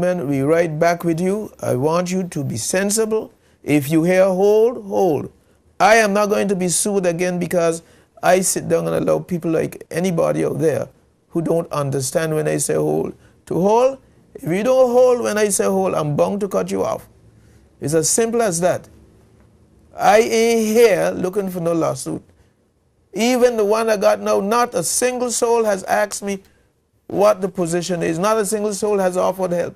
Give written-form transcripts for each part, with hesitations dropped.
gentlemen, we right back with you. I want you to be sensible. If you hear hold, hold. I am not going to be sued again because I sit down and allow people like anybody out there who don't understand when I say hold to hold. If you don't hold when I say hold, I'm bound to cut you off. It's as simple as that. I ain't here looking for no lawsuit. Even the one I got now, not a single soul has asked me what the position is. Not a single soul has offered help.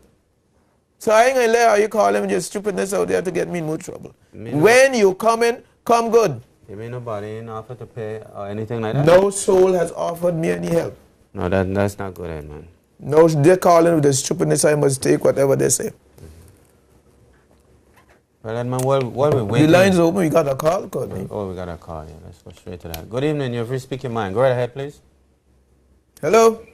So I ain't gonna let how you call him your stupidness out there to get me in more trouble. When you come in, come good. You mean nobody ain't offered to pay or anything like that? No soul has offered me any help. No, that's not good, Edmund. No, they're calling with the stupidness. I must take whatever they say. Well, Edmund, while we're waiting... The line's open. We got a call, Courtney. Oh, we got a call, yeah. Let's go straight to that. Good evening. You're free to speak your mind. Go right ahead, please. Hello?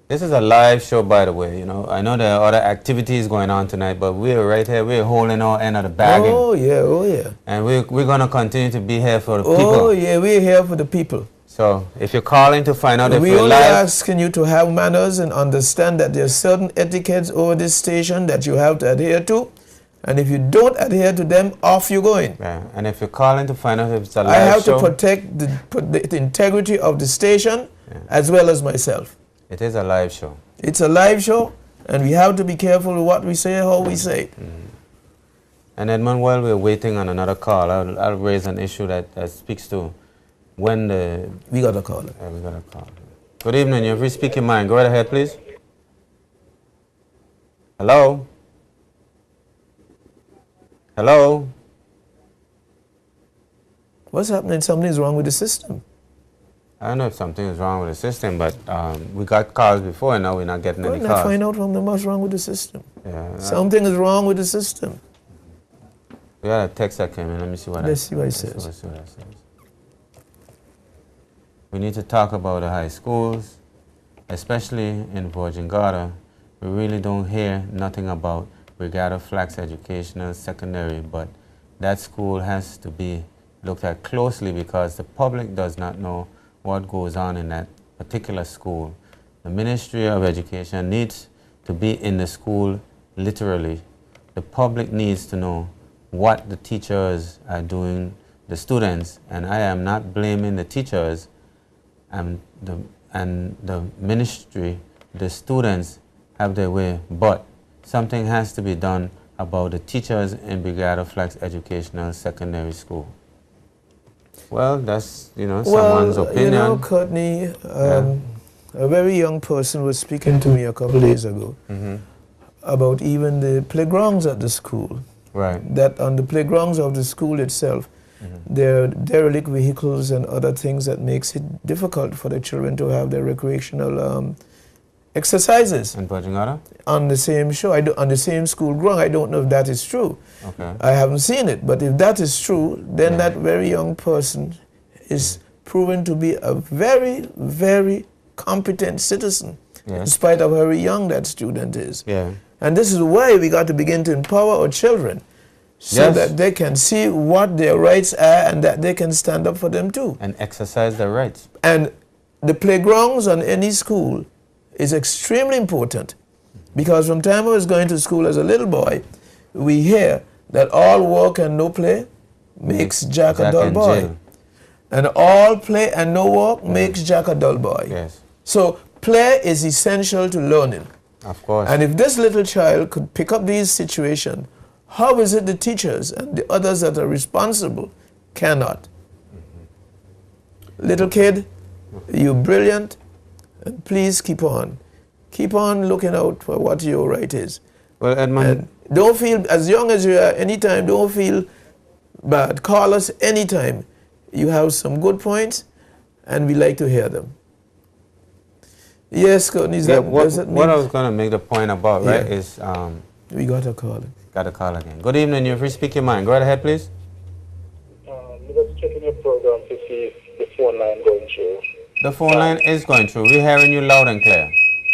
This is a live show, by the way. You know, I know there are other activities going on tonight, but we're right here. We're holding our end of the bargain. Oh, yeah, oh, yeah. And we're going to continue to be here for the people. Oh, yeah, we're here for the people. So, if you're calling to find out if we're we're only live... asking you to have manners and understand that there are certain etiquettes over this station that you have to adhere to. And if you don't adhere to them, off you're going. Yeah, and if you're calling to find out if it's a live I have show, to protect the integrity of the station as well as myself. it is a live show. It's a live show, and we have to be careful with what we say, how we say it. And Edmund, while we're waiting on another call, I'll raise an issue that speaks to when the... We got a call. we got a call. Good evening. You're free to speak your mind. Go right ahead, please. Hello? Hello? What's happening? Something's wrong with the system. I don't know if something is wrong with the system, but we got calls before and now we're not getting any calls. Find out from them what's wrong with the system. Yeah, something is wrong with the system. We got a text that came in. Let me see what Let's see what it says. Let's see what it says. We need to talk about the high schools, especially in Virgin Gorda. We really don't hear nothing about Brigada Flax Educational Secondary, but that school has to be looked at closely because the public does not know what goes on in that particular school. The Ministry of Education needs to be in the school literally. The public needs to know what the teachers are doing, the students, and I am not blaming the teachers and the ministry. The students have their way, but something has to be done about the teachers in Brigada Flax Educational Secondary School. Well, that's, someone's opinion. You know, Courtney, a very young person was speaking to me a couple of days ago about even the playgrounds at the school. Right. That on the playgrounds of the school itself, there are derelict vehicles and other things that makes it difficult for the children to have their recreational exercises. In Virgin Gorda? On the same show, on the same school ground. I don't know if that is true. Okay. I haven't seen it, but if that is true, then that very young person is proven to be a very, very competent citizen, in spite of how very young that student is. Yeah. And this is why we got to begin to empower our children so that they can see what their rights are and that they can stand up for them too. And exercise their rights. And the playgrounds on any school is extremely important because from time I was going to school as a little boy, we hear that all work and no play makes Jack a dull boy. Jill. And all play and no work makes Jack a dull boy. Yes. So play is essential to learning. Of course. And if this little child could pick up these situations, how is it the teachers and the others that are responsible cannot? Little kid, you're brilliant, and please keep on. Keep on looking out for what your right is. Well, Edmund... And don't feel, as young as you are, anytime, don't feel bad. Call us anytime. You have some good points, and we like to hear them. Yes, Courtney, what I was going to make the point about, right, is... we got a call. Got a call again. Good evening, you're free to speak your mind. Go right ahead, please. I'm just checking your program to see if the phone line going through. The phone line is going through. We're hearing you loud and clear.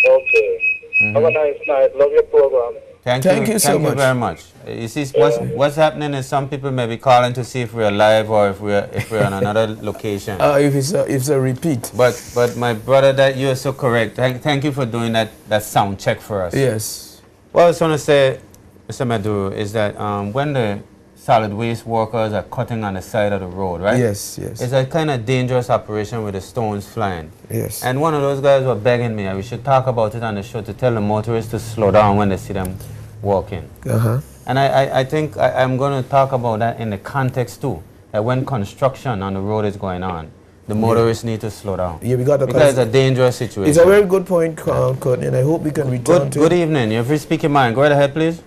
Okay. Have a nice night. Love your program. Thank you so Thank you much. very much. You see, what's happening is some people may be calling to see if we're live or if we're on another location. If it's a repeat. But my brother, that you are so correct. Thank you for doing that sound check for us. Yes. What I was trying to say, Mr. Maduro, is that when the solid waste workers are cutting on the side of the road, right? Yes, yes. It's a kind of dangerous operation with the stones flying. Yes. And one of those guys were begging me, we should talk about it on the show to tell the motorists to slow down when they see them walking. Uh-huh. And I think I'm going to talk about that in the context too, that when construction on the road is going on, the motorists need to slow down. Yeah, we got to because it's a dangerous situation. It's a very good point, Courtney, and I hope we can return to Good evening. You're free to speak your mind. Go right ahead, please.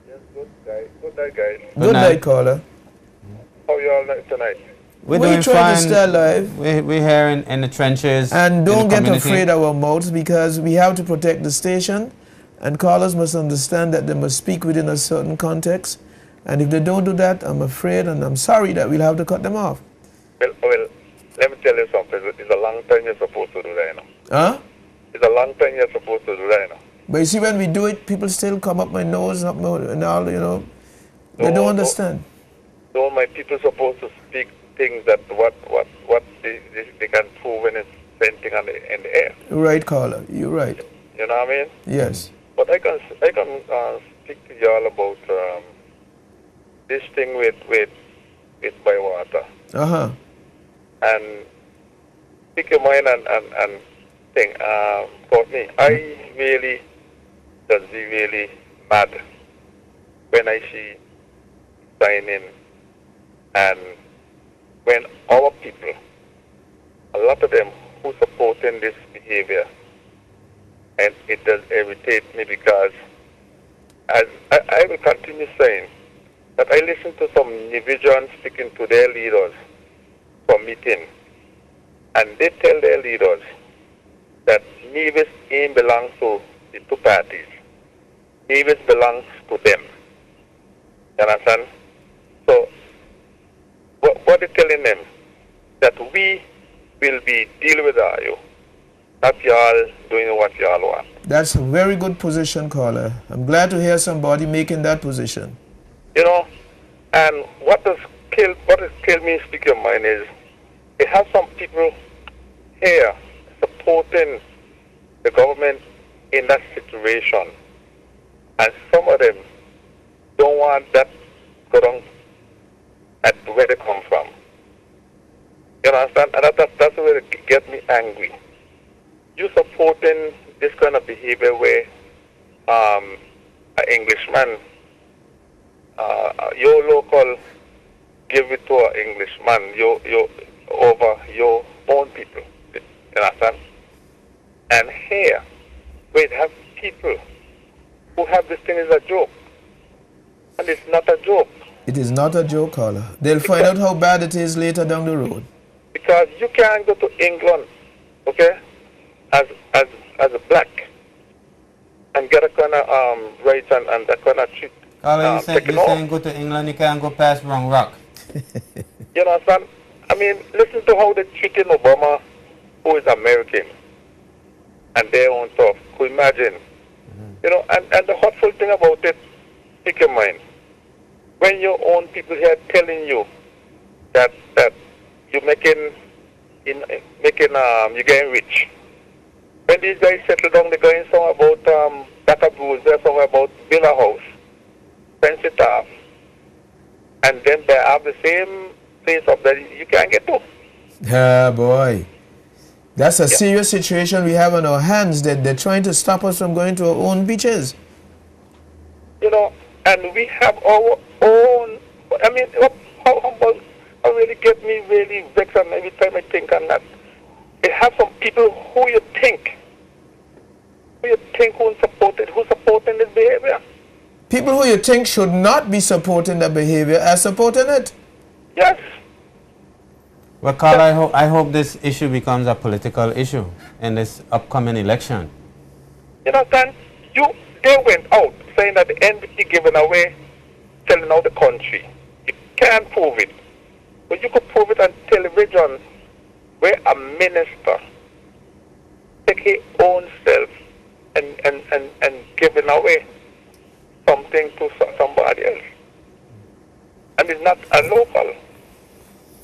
Yes, good guys. Good night, guys. Good night, caller. How you all tonight? We're We doing try fine. to stay alive. We're here in the trenches. And don't in the get community. afraid of our mouths, because we have to protect the station, and callers must understand that they must speak within a certain context. And if they don't do that, I'm afraid and I'm sorry that we'll have to cut them off. Well, let me tell you something. It's a long time you're supposed to do that, you know. Huh? It's a long time you're supposed to do that, you know. But you see, when we do it, people still come up my nose and all, you know. They don't understand. So my people supposed to speak things that what they can prove when it's venting in the air. Right, caller. You're right. You know what I mean? Yes. But I can speak to y'all about this thing with Bywater. Uh-huh. And pick your mind and think, Courtney, I really just be really mad when I see signing, and when our people, a lot of them who supporting this behavior, and it does irritate me, because as I will continue saying that I listen to some individuals speaking to their leaders for meeting, and they tell their leaders that Nevis ain't belongs to the two parties. Nevis belongs to them. You understand? So, what they're telling them, that we will be dealing with you, not y'all doing what y'all want. That's a very good position, caller. I'm glad to hear somebody making that position. You know, and what has killed me, speak your mind, is they have some people here supporting the government in that situation, and some of them don't want that to go down at where they come from. You understand? And that's where it gets me angry. You supporting this kind of behavior where an Englishman, your local give it to an Englishman, you over your own people. You understand? And here, we have people who have this thing as a joke. And it's not a joke. It is not a joke, caller. They'll find out how bad it is later down the road. Because you can't go to England, okay, as a black, and get a kind of rights and that kind of treat. Caller, you saying go to England, you can't go past Wrong Rock. You understand? I mean, listen to how they're treating Obama, who is American, and their own stuff. Could you imagine? You know, and the hurtful thing about it, pick your mind. When your own people here telling you that you're you're getting rich. When these guys settle down, they're going somewhere about Data Bruce, they're somewhere about build a house, fence it off, and then they have the same place up that you can't get to. Ah, boy. That's a serious situation we have on our hands, that they're trying to stop us from going to our own beaches. You know, and we have our own, I mean, how really get me really vexed and every time I think on that. They have some people who think who supporting this behavior. People who you think should not be supporting that behavior are supporting it. Yes. Well, Carl, I hope this issue becomes a political issue in this upcoming election. You understand? They went out saying that the NBC giving away, selling out the country. You can't prove it. But you could prove it on television where a minister take his own self and giving away thing to somebody else. And it's not a local.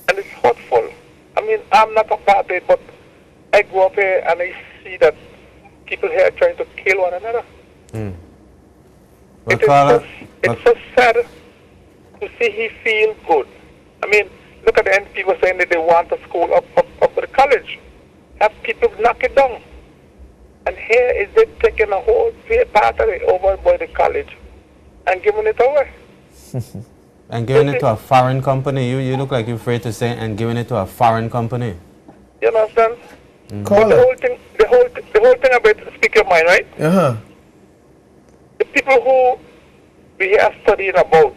And it's hurtful. I mean, I'm not a part of it, but I go up here and I see that people here are trying to kill one another. But It's so sad to see he feel good. I mean, look at the end people saying that they want the school up to the college. Have people knock it down. And here is they taking a whole part of it over by the college and giving it away. And giving it to a foreign company. You look like you're afraid to say and giving it to a foreign company. You understand? Caller. The whole thing about speak your mind, right? Uh-huh. The people who we are studying about,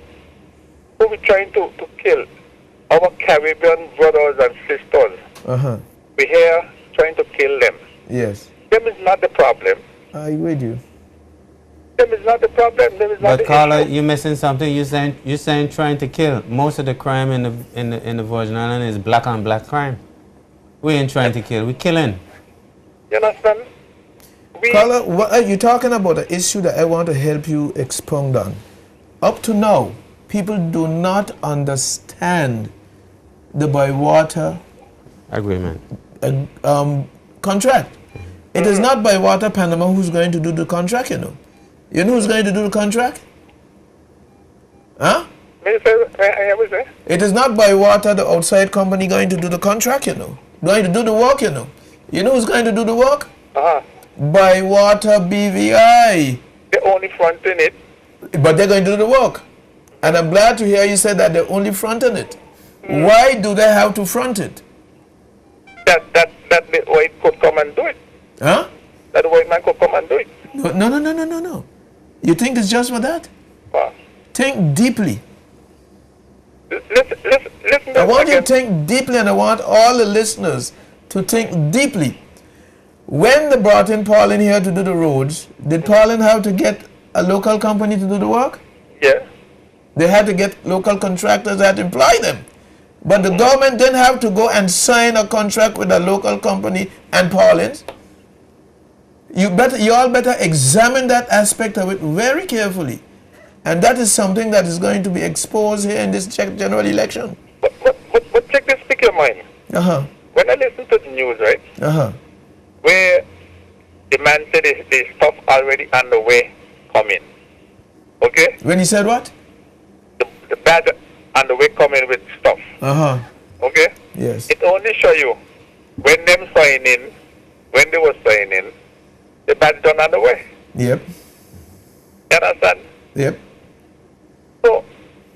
who we trying to kill, our Caribbean brothers and sisters, Uh-huh. we here trying to kill them. Yes. Them is not the problem. I with you. Them is not the problem. Them is not But the Carla, issue. you're missing something. You're saying trying to kill. Most of the crime in the Virgin Islands is black on black crime. We ain't trying to kill. We're killing. You understand? We, Caller, what are you talking about? An issue that I want to help you expound on. Up to now, people do not understand the Bywater Agreement. contract. It is not Bywater Panama who's going to do the contract, you know. You know who's going to do the contract? Huh? may I ever say? It is not Bywater, the outside company, going to do the contract, you know. Going to do the work, you know. You know who's going to do the work? Uh-huh. Bywater BVI. They're only fronting it. But they're going to do the work. And I'm glad to hear you say that they're only fronting it. Why do they have to front it? That the white could come and do it. Huh? That the white man could come and do it. No. You think it's just for that? Wow. Think deeply. Listen I want you to again. think deeply, and I want all the listeners to think deeply. When they brought in Paulin here to do the roads, did Paulin have to get a local company to do the work? Yeah. They had to get local contractors that employ them. But the government didn't have to go and sign a contract with a local company and Paulin's. You all better examine that aspect of it very carefully. And that is something that is going to be exposed here in this general election. But check this, speak your mind. Uh-huh. When I listen to the news, right, Uh-huh. where the man said the stuff already underway coming. Okay? When he said what? The bad underway coming with stuff. Uh-huh. Okay? Yes. It only show you when them signing, when they were signing, the bad done underway. Yep. You understand? Yep. So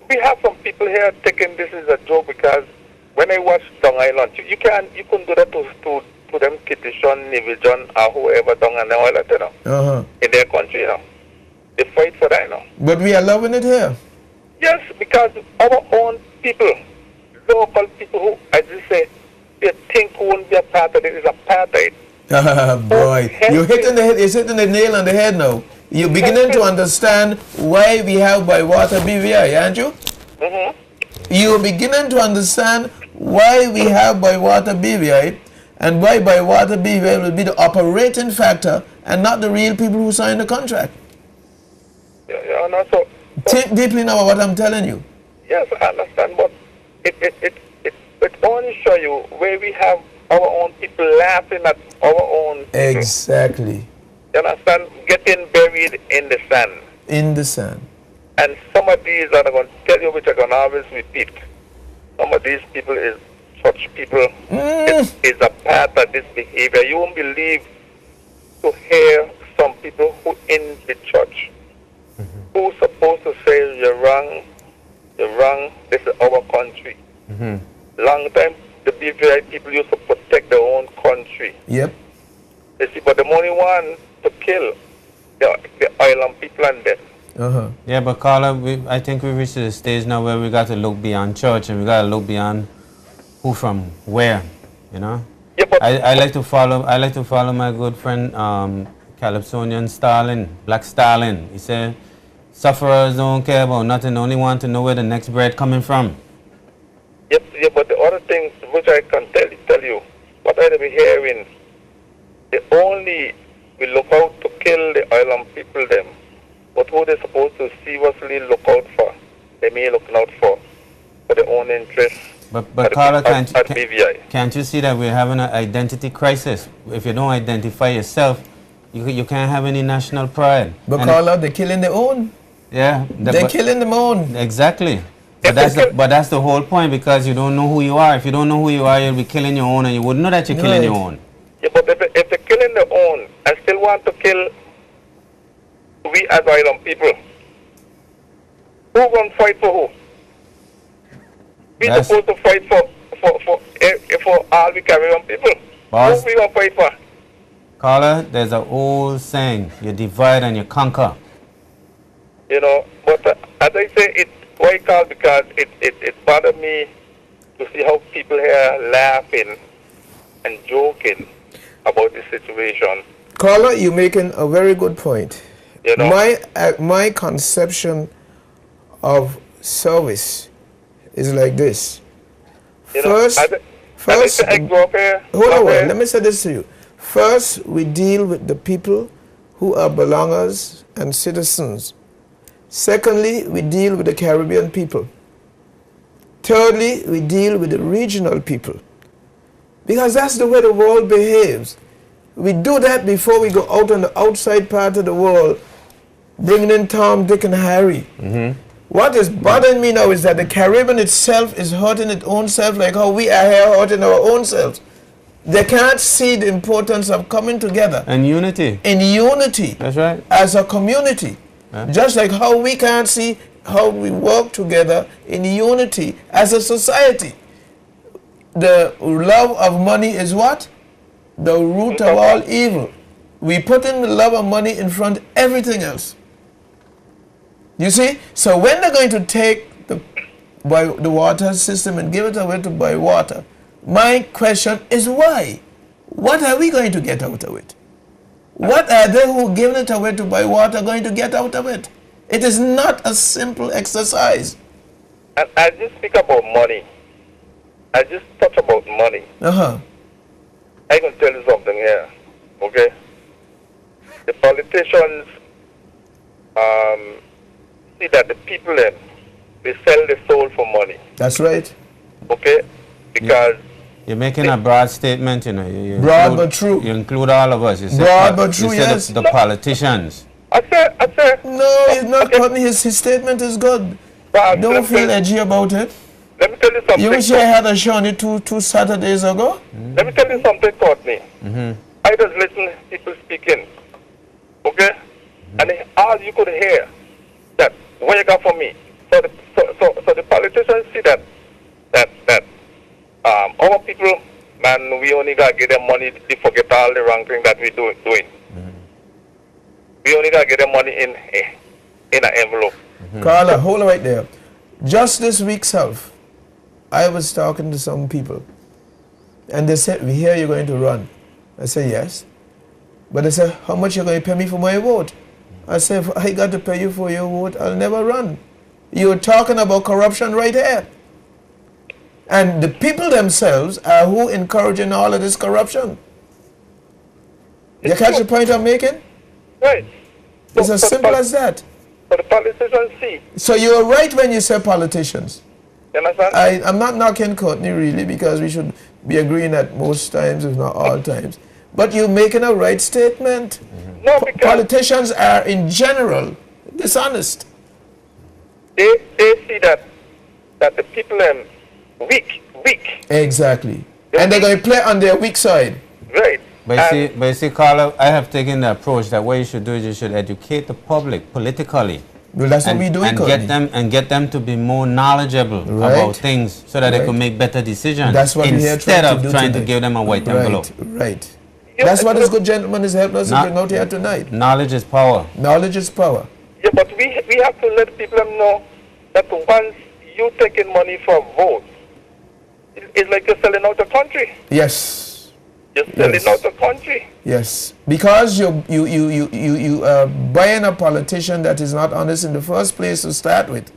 we have some people here taking this as a joke because when I watch Long Island, you couldn't do that to them Kittishon, Nivijon, or whoever down on the island, you know, Uh-huh. in their country, you know. They fight for that, you know. But we are loving it here. Yes, because our own people, local people who, as you say, they think won't be a part of it is a part of it. Boy, you're hitting the nail on the head now. You're beginning to understand why we have Bywater BVI, aren't you? You're beginning to understand why we have Bywater BVI and why Bywater BVI will be the operating factor and not the real people who sign the contract. You know, so Think deeply now what I'm telling you. yes, I understand, but it only show you where we have our own people laughing at our own. Exactly. You understand? Getting buried in the sand. In the sand. And some of these are going to tell you, which I can always repeat. Some of these people is church people. Is a part of this behavior. You won't believe to hear some people who in the church who supposed to say you're wrong, this is our country. Long time the BVI people used to protect their own country. Yep. You see, but the only one to kill the island people and them. Uh-huh. Yeah, but Carla, I think we reached the stage now where we got to look beyond church and we got to look beyond who from where, you know. Yeah, but I like to follow my good friend Calypsonian Stalin, Black Stalin. He said, sufferers don't care about nothing, only want to know where the next bread coming from. yeah, but the other thing which I can tell you, what I be hearing, they only will look out to kill the island people them. But who they supposed to see was only looking out for their own interests. But Carla, at BVI. can't you see that we're having an identity crisis? If you don't identify yourself, you can't have any national pride. But Carla, they're killing their own. Yeah. They're killing them own. Exactly. But that's the whole point, because you don't know who you are. If you don't know who you are, you'll be killing your own, and you wouldn't know that you're killing your own. Yeah, but if they're killing their own, I still want to kill we as island people. Who gonna fight for who? We supposed to fight for all we Caribbean people. Boss, who we gonna fight for? Carla, there's an old saying: you divide and you conquer. You know, but as I say, why call? Because it bothered me to see how people here laughing and joking about this situation. Carla, you're making a very good point. You know, my conception of service is like this. First, hold on, let me say this to you. First, we deal with the people who are belongers and citizens. Secondly, we deal with the Caribbean people. Thirdly, we deal with the regional people. Because that's the way the world behaves. We do that before we go out on the outside part of the world, bringing in Tom, Dick, and Harry. What is bothering me now is that the Caribbean itself is hurting its own self, like how we are here hurting our own selves. They can't see the importance of coming together. And unity. In unity. That's right. As a community. Yeah. Just like how we can't see how we work together in unity as a society. The love of money is what? The root of all evil. We put in the love of money in front of everything else. You see? So when they're going to take the water system and give it away to buy water, my question is why? What are we going to get out of it? What are they who giving it away to buy water going to get out of it? It is not a simple exercise. And I just speak about money. I just touch about money. I can tell you something here, okay? The politicians see that the people they sell their soul for money. That's right. Okay? Because you're making a broad statement, you know. You broad include, but true. You include all of us. You broad but true, yes. The politicians. I said. No, he's not cutting. His statement is good. Don't feel edgy about it. Let me tell you something. You wish I had a show on it two Saturdays ago? Let me tell you something, Courtney. I just listen to people speaking. Okay? And all you could hear that what you got for me. So the politicians see that our people, man, we only got to give them money to forget all the wrong thing that we doing. We only got to get them money in an envelope. Carla, hold it right there. Just this week self, I was talking to some people, and they said, "We hear you're going to run." I said, "Yes." But they said, "How much you going to pay me for my vote?" I said, "If I got to pay you for your vote, I'll never run." You're talking about corruption right here. And the people themselves are who encouraging all of this corruption. You catch the point I'm making? Right. It's as simple as that. So the politicians see. So you're right when you say politicians. You understand? I'm not knocking Courtney really, because we should be agreeing at most times, if not all times. But you're making a right statement. No, because politicians are in general dishonest. They see that the people are weak. Exactly. And they're going to play on their weak side. Right. But you see, Carla, I have taken the approach that what you should do is you should educate the public politically. Well, that's what we do, and get them to be more knowledgeable about things, so that they can make better decisions. That's what instead of trying to give them a white envelope. Right. That's what this good gentleman is helping us to bring out here tonight. Knowledge is power. Knowledge is power. Yeah, but we have to let people know that once you taking money for a vote, it's like you're selling out the country. Yes. You're selling out the country. Yes, because you are buying a politician that is not honest in the first place to start with.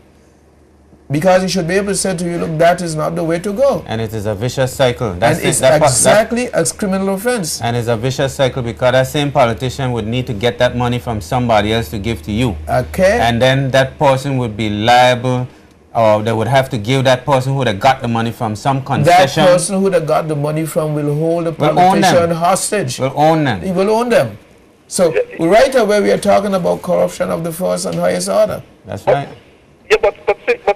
Because he should be able to say to you, look, that is not the way to go. And it is a vicious cycle. It's exactly a criminal offense. And it's a vicious cycle, because that same politician would need to get that money from somebody else to give to you. Okay. And then that person would be liable or they would have to give that person who they got the money from some That concession. person who they got the money from will hold the Will own them. politician hostage. Will own them. He will own them. So right away we are talking about corruption of the first and highest order. That's right. Yeah, but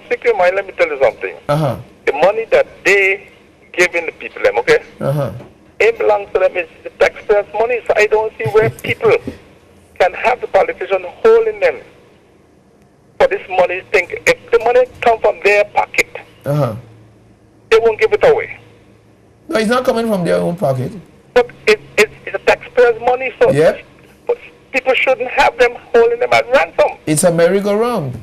stick your mind, let me tell you something. Uh-huh. The money that they giving the people them, okay? Uh-huh. It belongs to them. It's the taxpayers' money, so I don't see where people can have the politician holding them for this money. Think if the money come from their pocket, Uh-huh. they won't give it away. No, it's not coming from their own pocket. But it's the taxpayers' money, so Yep. but people shouldn't have them holding them as ransom. It's a merry-go-round.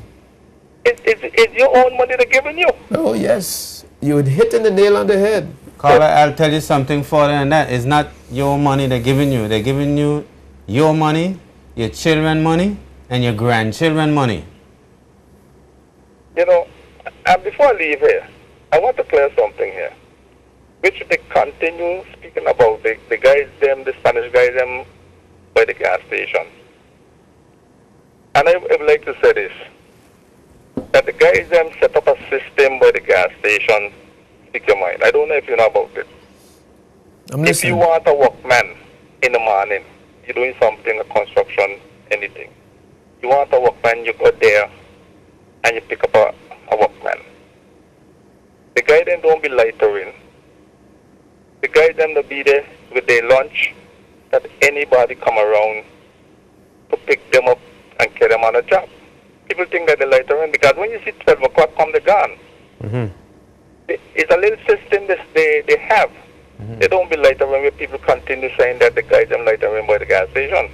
It's your own money they're giving you. Oh, yes. You would hit the nail on the head. Carla, I'll tell you something further than that. It's not your money they're giving you. They're giving you your money, your children's money, and your grandchildren's money. You know, and before I leave here, I want to clear something here, which they continue speaking about, the guys, them, the Spanish guys, them, by the gas station. And I would like to say this, that the guys, them, set up a system by the gas station, speak your mind. I don't know if you know about it. I'm If you listening. want a workman in the morning, you're doing something, a construction, anything. You want a workman, you go there and you pick up a workman. The guy then don't be loitering. The guy then will be there with their lunch, that anybody come around to pick them up and carry them on a job. People think that they're loitering because when you see 12 o'clock come, they're gone. It's a little system that they have. They don't be loitering where people continue saying that the guys them loitering by the gas station.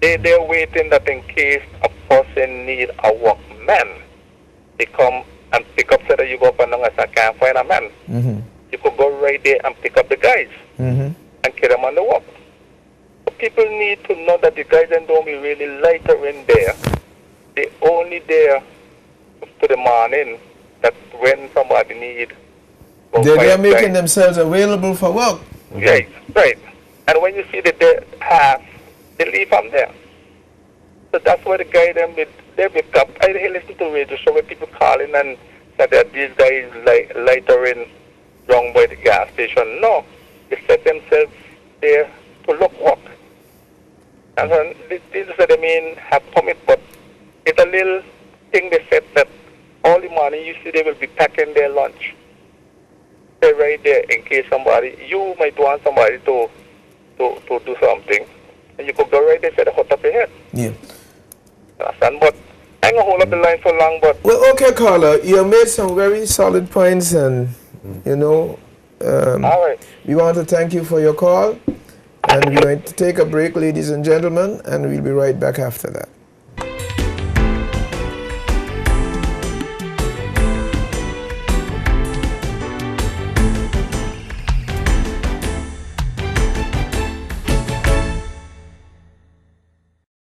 They're waiting that in case a person need a workman, they come and pick up, so that you go up and I can't find a man. You could go right there and pick up the guys and carry them on the work. But people need to know that the guys then don't be really loitering there. They only there to the morning, that when somebody need. They're making themselves available for work. Right, right. And when you see that they have, they leave from there. So that's why the guy them they pick up. I listen to radio show where people calling and say that these guys loitering wrong by the gas station. No, they set themselves there to look work. And then this is what I mean have commit, but it's a little thing they said that all the morning you see they will be packing their lunch. They're right there in case somebody, you might want somebody to do something. And you could go right there and say, hold up your head. Yeah. Understand? But I ain't gonna hold up the line for long, but Well, okay, Carla, you made some very solid points, and you know, all right. we want to thank you for your call, and we're going to take a break, ladies and gentlemen, and we'll be right back after that.